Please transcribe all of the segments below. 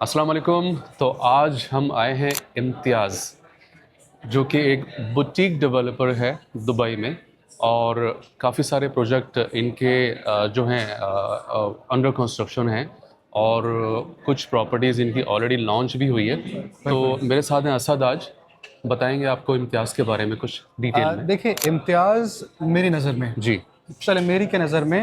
अस्सलाम वालेकुम। तो आज हम आए हैं इम्तियाज़, जो कि एक बुटीक डेवलपर है दुबई में, और काफ़ी सारे प्रोजेक्ट इनके जो हैं अंडर कंस्ट्रक्शन हैं, और कुछ प्रॉपर्टीज़ इनकी ऑलरेडी लॉन्च भी हुई है। तो मेरे साथ हैं असद, आज बताएंगे आपको इम्तियाज़ के बारे में कुछ डिटेल में। देखिए, इम्तियाज़ मेरी नज़र में, जी, चले मेरी के नज़र में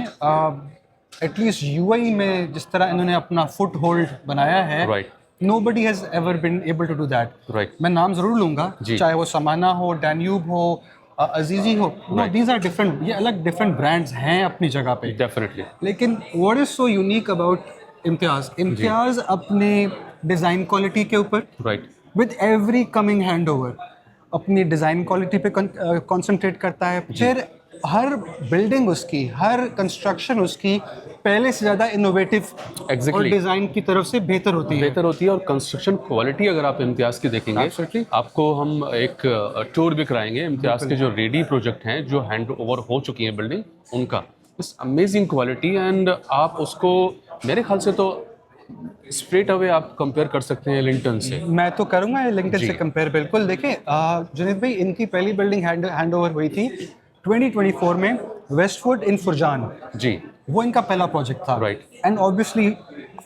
एटलीस्ट यूएई में जिस तरह इन्होंने अपना फुट होल्ड बनाया है, right nobody has ever been able to do that. Right. मैं नाम ज़रूर लूँगा, जी। चाहे वो समाना हो, डैन्यूब हो, अजीज़ी हो, नो दीज आर डिफरेंट, ये अलग डिफरेंट ब्रांड्स हैं अपनी जगह पे। डेफिनेटली। लेकिन what is so unique about Imtiaz अपने डिज़ाइन क्वालिटी के ऊपर, right with every coming hand over, अपनी डिज़ाइन क्वालिटी पे कंसंट्रेट करता है। फिर हर बिल्डिंग उसकी, हर कंस्ट्रक्शन उसकी पहले से ज़्यादा इनोवेटिव और एग्जैक्टली डिज़ाइन की तरफ से बेहतर होती है। बेहतर होती है। और कंस्ट्रक्शन क्वालिटी अगर आप इम्तियाज़ की देखेंगे, Absolutely. आपको हम एक टूर भी कराएंगे इम्तियाज़ के जो रेडी प्रोजेक्ट हैं, जो हैंड ओवर हो चुकी हैं बिल्डिंग, उनका इस अमेजिंग क्वालिटी। एंड आप उसको मेरे ख्याल से तो स्ट्रेट अवे आप कंपेयर कर सकते हैं लिंटन से। मैं तो करूँगा ये लिंक्डइन जी। से कंपेयर, बिल्कुल। देखिए जुनैद भाई, इनकी पहली बिल्डिंग हैंड ओवर हुई थी 2024 में, वेस्टवुड इन फुरजान। जी वो इनका पहला प्रोजेक्ट था। Right. And obviously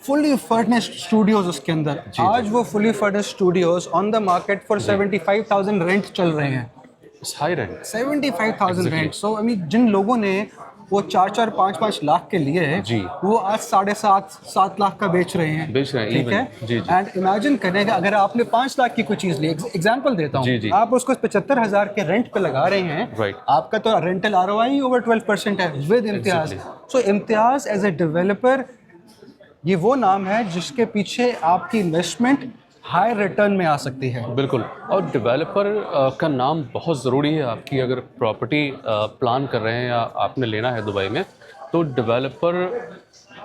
fully furnished studios उसके अंदर। आज वो fully furnished studios on the market for 75,000 rent चल रहे हैं। High rent. 75,000 Exactly. Rent. So I mean, जिन लोगों ने वो 4-4, 5-5 लाख के लिए, जी। वो आज 7.5-7 लाख का बेच रहे हैं। बेच रहे हैं, ठीक even. है। जी, जी। एंड इमेजिन करें कि अगर आपने 5 लाख की कोई चीज़ ली, एग्जांपल देता जी, हूँ, जी। आप उसको 75,000 के रेंट पे लगा रहे हैं, Right. आपका तो रेंटल आरओआई ओवर 12% है with Imtiaz. So Imtiaz as a developer, ये वो नाम है जिसके पीछे आपकी इन्वेस्टमेंट हाई रिटर्न में आ सकती है। बिल्कुल। और डेवलपर का नाम बहुत ज़रूरी है। आपकी अगर प्रॉपर्टी प्लान कर रहे हैं या आपने लेना है दुबई में, तो डेवलपर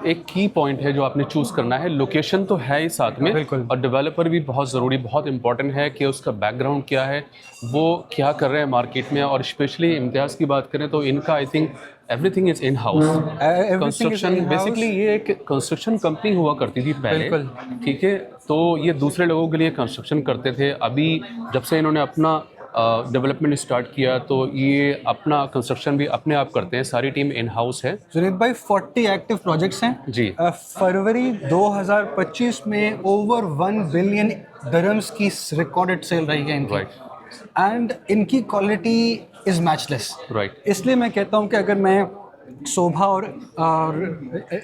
एक की पॉइंट है जो आपने चूज़ करना है। लोकेशन तो है ही साथ में, बिल्कुल। और डेवलपर भी बहुत ज़रूरी, बहुत इंपॉर्टेंट है कि उसका बैकग्राउंड क्या है, वो क्या कर रहे हैं मार्केट में। और स्पेशली इम्तियाज़ की बात करें तो इनका I think everything is in house construction. Basically ये एक कंस्ट्रक्शन कंपनी हुआ करती थी पहले, बिल्कुल। ठीक है। तो ये दूसरे लोगों के लिए कंस्ट्रक्शन करते थे। अभी जब से इन्होंने अपना डेवलपमेंट स्टार्ट किया, तो ये अपना कंस्ट्रक्शन भी अपने आप करते हैं। सारी टीम इन हाउस है। जुनैद भाई, 40 एक्टिव प्रोजेक्ट्स हैं। जी। फरवरी 2025 में ओवर 1 बिलियन दरम्स की रिकॉर्डेड सेल रही है इनकी। राइट एंड इनकी क्वालिटी इज मैचलेस। राइट। इसलिए मैं कहता हूँ कि अगर मैं शोभा और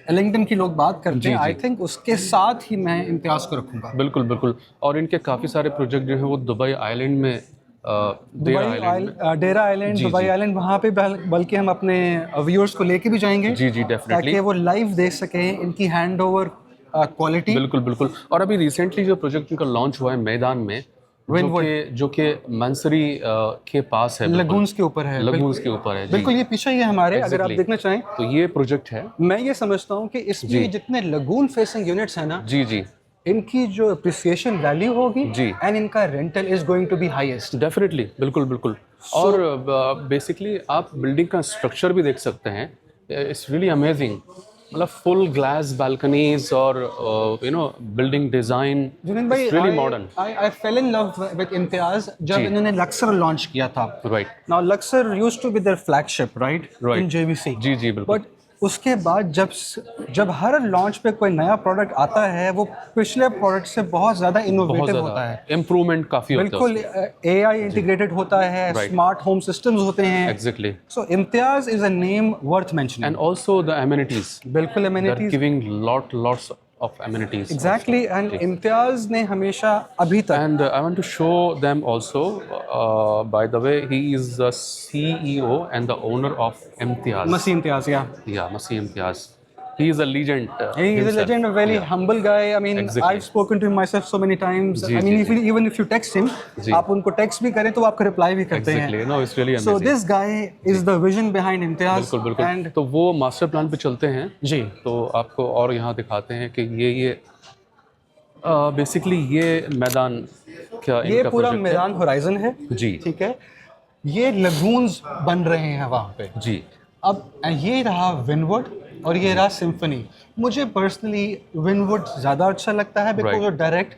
एलिंगटन की लोग बात करते हैं, आई थिंक उसके साथ ही मैं इम्तियाज़ को रखूँगा। बिल्कुल बिल्कुल। और इनके काफ़ी सारे प्रोजेक्ट जो हैं वो दुबई आइलैंड में, डेरा आइलैंड, जी, दुबई जी। आइलैंड, वहाँ पे बल्कि हम अपने व्यूअर्स को लेके भी जाएंगे, जी जी डेफिनेटली। ताकि वो लाइव देख सकें इनकी हैंड ओवर क्वालिटी। बिल्कुल बिल्कुल। और अभी रिसेंटली जो प्रोजेक्ट इनका लॉन्च हुआ है मैदान में, जो कि मंसरी के पास है, लगून्स के ऊपर है। लगून्स के ऊपर है। जी। बिल्कुल, ये पीछे ही है हमारे, अगर आप Exactly. देखना चाहें। तो ये प्रोजेक्ट है। मैं ये समझता हूँ कि इसमें जितने लगून फेसिंग यूनिट्स हैं ना, जी जी इनकी जो अप्रिसिएशन वैल्यू होगी, जी। एंड इनका rental is going to be highest. Definitely, बिल्कुल बिल्कुल। और बेसिकली आप बिल्डिंग का स्ट्रक्चर भी देख सकते हैं। It's really amazing. मतलब फुल ग्लास बालकनीज और बिल्डिंग डिजाइन जुनैद भाई, really modern. I fell in love with Imtiaz जब जी। इन्होंने लक्सर लॉन्च किया था। Right now Luxor used to be their flagship, right, Right. In JVC. जी जी बिल्कुल। बट उसके बाद जब हर लॉन्च पे कोई नया प्रोडक्ट आता है, वो पिछले प्रोडक्ट से बहुत ज़्यादा बहुत इनोवेटिव होता ज़्यादा है। इम्प्रूवमेंट काफ़ी होता है बिल्कुल, एआई इंटीग्रेटेड होता है, Right. स्मार्ट होम सिस्टम्स होते हैं। Exactly. So Imtiaz is a name worth mentioning. And also the amenities, बिल्कुल, they are amenities. Giving lots of amenities. Exactly. And Imtiaz ने हमेशा अभी तक, And I want to show them also. By the way, he is the CEO and the owner of Imtiaz. मसीह इम्तियाज, या Yeah, Masih Imtiaz. He is a legend. he is a himself. legend, a very Yeah. humble guy. I mean, Exactly. I've spoken to him myself so many times. Ji, I mean, ji, even if you text him, जी। आप उनको text भी करें तो वो आपको reply भी करते Exactly. हैं। No, it's really So amazing. this guy is the vision behind Imtiaz. बिल्कुल बिल्कुल। And तो वो मास्टर प्लान पे चलते हैं जी, तो आपको और यहाँ दिखाते हैं कि ये बेसिकली ये मैदान क्या ये इनका पूरा प्रोजेक्ट मैदान होराइजन है। जी। ठीक है। ये लगून्स बन रहे हैं वहाँ पे। जी अब ये रहा विनवुड, और ये रहा सिम्फनी। मुझे पर्सनली विनवुड ज़्यादा अच्छा लगता है बिकॉज वो डायरेक्ट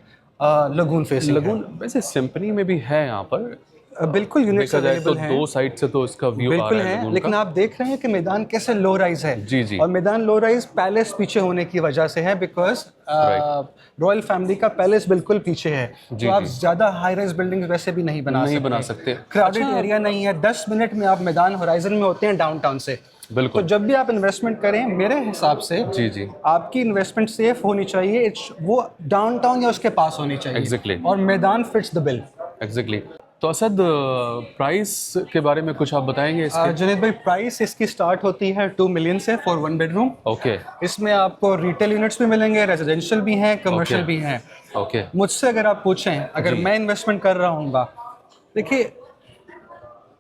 लगून फेसिंग लगून वैसे सिम्फनी में भी है यहाँ पर, बिल्कुल यूनिट्स देखा जाए तो अवेलेबल हैं, दो साइड से तो इसका व्यू आ बिल्कुल रहा है है, लगून लेकिन का। आप देख रहे हैं कि मैदान कैसे लो राइज है। जी जी। और मैदान लो राइज पैलेस पीछे होने की वजह से है, बिकॉज रॉयल फैमिली का पैलेस बिल्कुल पीछे है, जी, तो आप जी। ज्यादा हाई राइज बिल्डिंग वैसे भी नहीं बना सकते। क्राउडेड एरिया नहीं है, 10 मिनट में आप मैदान होराइजन में होते हैं डाउनटाउन से। बिल्कुल। तो जब भी आप इन्वेस्टमेंट करें, मेरे हिसाब से जी जी आपकी इन्वेस्टमेंट सेफ होनी चाहिए, वो डाउनटाउन या उसके पास होनी चाहिए। Exactly. और मैदान फिट्स द बिल। एग्जैक्टली। तो असद, प्राइस के बारे में कुछ आप बताएंगे इसके? जुनेद भाई, प्राइस इसकी स्टार्ट होती है 2 मिलियन से फॉर 1 बेडरूम। ओके इसमें आपको रिटेल यूनिट्स भी मिलेंगे, रेजिडेंशियल भी हैं, कमर्शियल Okay. भी हैं। ओके मुझसे अगर आप पूछें, अगर जी। मैं इन्वेस्टमेंट कर रहा हूँ, देखिए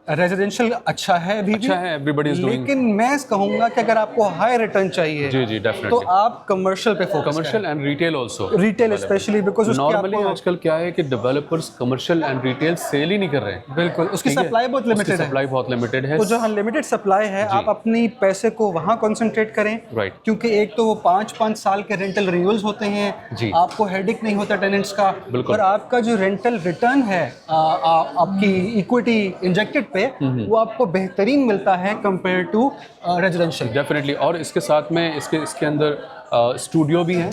रेजिडेंशियल अच्छा है अभी भी, अच्छा है, everybody is doing- लेकिन मैं कहूँगा कि अगर आपको हाई रिटर्न चाहिए जी जी तो डेफिनेटली। आप कमर्शियल पे focus commercial and retail also. Retail specially, because normally आजकल क्या है कि developers commercial and retail sale ही नहीं कर रहे हैं। बिल्कुल उसकी ठीक है? सप्लाई बहुत लिमिटेड है। सप्लाई बहुत लिमिटेड है। तो जो अनलिमिटेड सप्लाई है, आप अपनी पैसे को वहाँ कंसंट्रेट करें। राइट। क्योंकि एक तो वो 5-5 साल के रेंटल रिन्यूअल्स होते हैं, जी। आपको हेडेक नहीं होता टेनेंट्स का, बिल्कुल। और आपका जो रेंटल रिटर्न है आपकी इक्विटी इंजेक्टेड पे, वो आपको बेहतरीन मिलता है कंपेयर टू रेजिडेंशियल। डेफिनेटली। और इसके साथ में इसके अंदर स्टूडियो भी है।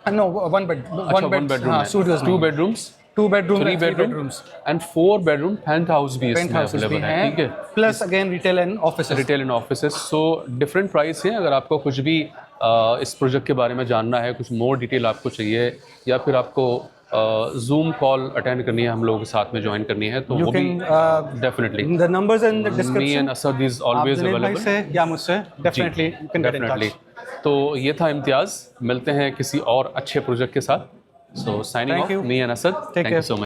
नो, वन बेडरूम, हाँ, studios, 2 bedrooms, 2 bedroom, 3 bedrooms and 4 bedroom penthouse भी इसमें हाउसेस भी अवेलेबल है। ठीक है, plus again retail and office. Retail and offices. So different price है। अगर आपको कुछ भी इस प्रोजेक्ट के बारे में जानना है, कुछ मोर डिटेल आपको चाहिए, या फिर आपको जूम कॉल अटेंड करनी है, हम लोगों के साथ में ज्वाइन करनी है, तो वो भी definitely the numbers in the me description. And Asad is always available. से या मुझसे definitely you can get in definitely. Touch. तो ये था इम्तियाज़, मिलते हैं किसी और अच्छे प्रोजेक्ट के साथ। So signing Thank off, you. Me and Asad, thank you care. So much.